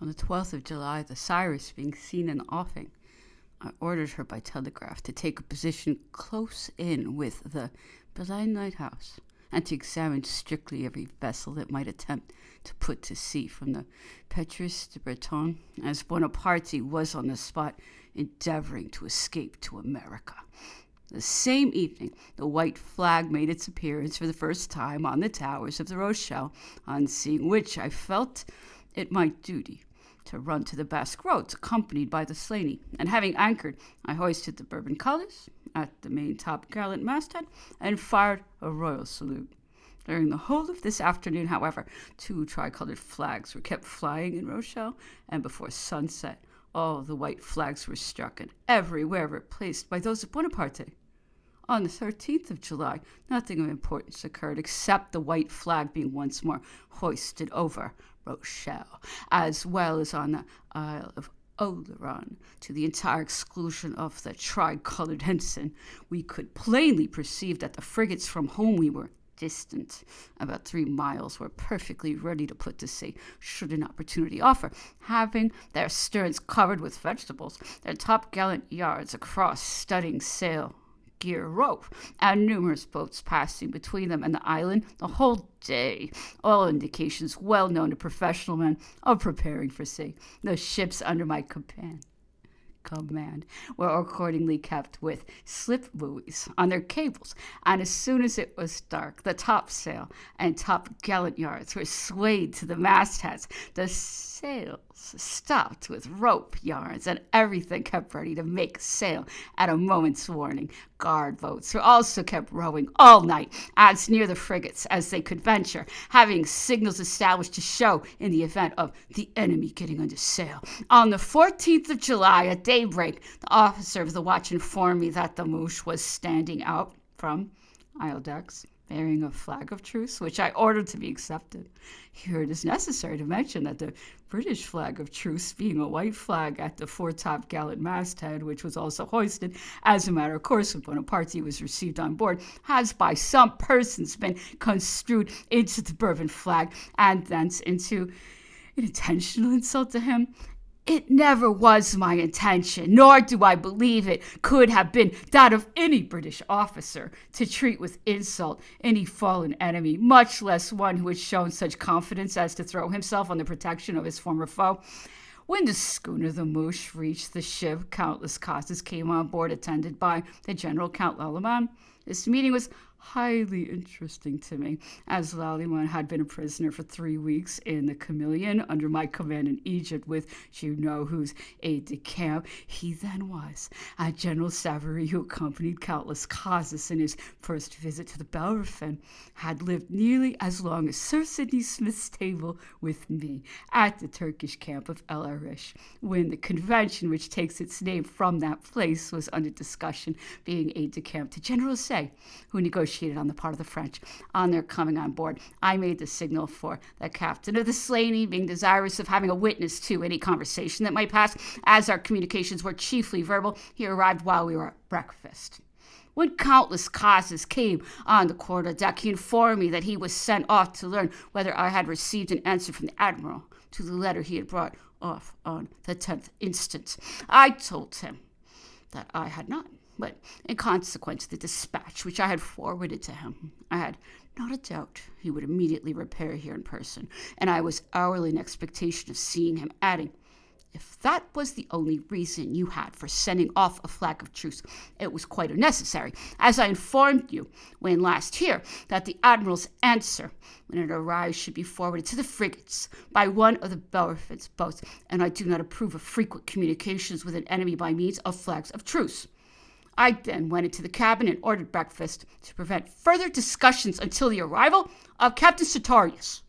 On the 12th of July, the Cyrus being seen in the offing, I ordered her by telegraph to take a position close in with the Belen lighthouse, and to examine strictly every vessel that might attempt to put to sea from the Petrus de Breton, as Bonaparte was on the spot endeavoring to escape to America. The same evening, the white flag made its appearance for the first time on the towers of the Rochelle, on seeing which I felt it my duty to run to the Basque Roads, accompanied by the Slaney, and having anchored, I hoisted the Bourbon colors at the main top gallant masthead and fired a royal salute. During the whole of this afternoon, however, 2 tricolored flags were kept flying in Rochelle, and before sunset all the white flags were struck and everywhere replaced by those of Bonaparte. On the 13th of July, nothing of importance occurred except the white flag being once more hoisted over Rochelle, as well as on the Isle of Oleron, to the entire exclusion of the tricolored ensign. We could plainly perceive that the frigates from whom we were distant about 3 miles were perfectly ready to put to sea should an opportunity offer, having their sterns covered with vegetables, their topgallant yards across, studding sail, gear, rope, and numerous boats passing between them and the island the whole day, all indications well known to professional men of preparing for sea. The ships under my command were accordingly kept with slip buoys on their cables, and as soon as it was dark, the topsail and topgallant yards were swayed to the mastheads, the sails stopped with rope yarns, and everything kept ready to make sail at a moment's warning. Guard boats were also kept rowing all night as near the frigates as they could venture, having signals established to show in the event of the enemy getting under sail. On the 14th of July, at daybreak, the officer of the watch informed me that the Mouche was standing out from aisle decks, bearing a flag of truce, which I ordered to be accepted. Here it is necessary to mention that the British flag of truce, being a white flag at the foretop gallant masthead, which was also hoisted as a matter of course when Bonaparte was received on board, has by some persons been construed into the Bourbon flag, and thence into an intentional insult to him. It never was my intention, nor do I believe it could have been that of any British officer, to treat with insult any fallen enemy, much less one who had shown such confidence as to throw himself on the protection of his former foe. When the schooner the Mouche reached the ship, countless causes came on board, attended by the General Count Lalemant. This meeting was highly interesting to me, as Lalemant had been a prisoner for 3 weeks in the Chameleon under my command in Egypt with whose aide-de-camp he then was, and General Savary, who accompanied countless causes in his first visit to the Bellerophon, had lived nearly as long as Sir Sidney Smith's table with me at the Turkish camp of El Arish, when the convention which takes its name from that place was under discussion, being aide-de-camp to General Say, who negotiated on the part of the French on their coming on board. I made the signal for the captain of the Slaney, being desirous of having a witness to any conversation that might pass. As our communications were chiefly verbal, he arrived while we were at breakfast. When countless causes came on the quarter-deck, he informed me that he was sent off to learn whether I had received an answer from the Admiral to the letter he had brought off on the 10th instant. I told him that I had not, but in consequence of the dispatch which I had forwarded to him, I had not a doubt he would immediately repair here in person, and I was hourly in expectation of seeing him, adding, if that was the only reason you had for sending off a flag of truce, it was quite unnecessary, as I informed you when last here that the Admiral's answer, when it arrives, should be forwarded to the frigates by one of the Bellerophon's boats, and I do not approve of frequent communications with an enemy by means of flags of truce. I then went into the cabin and ordered breakfast to prevent further discussions until the arrival of Captain Sartorius.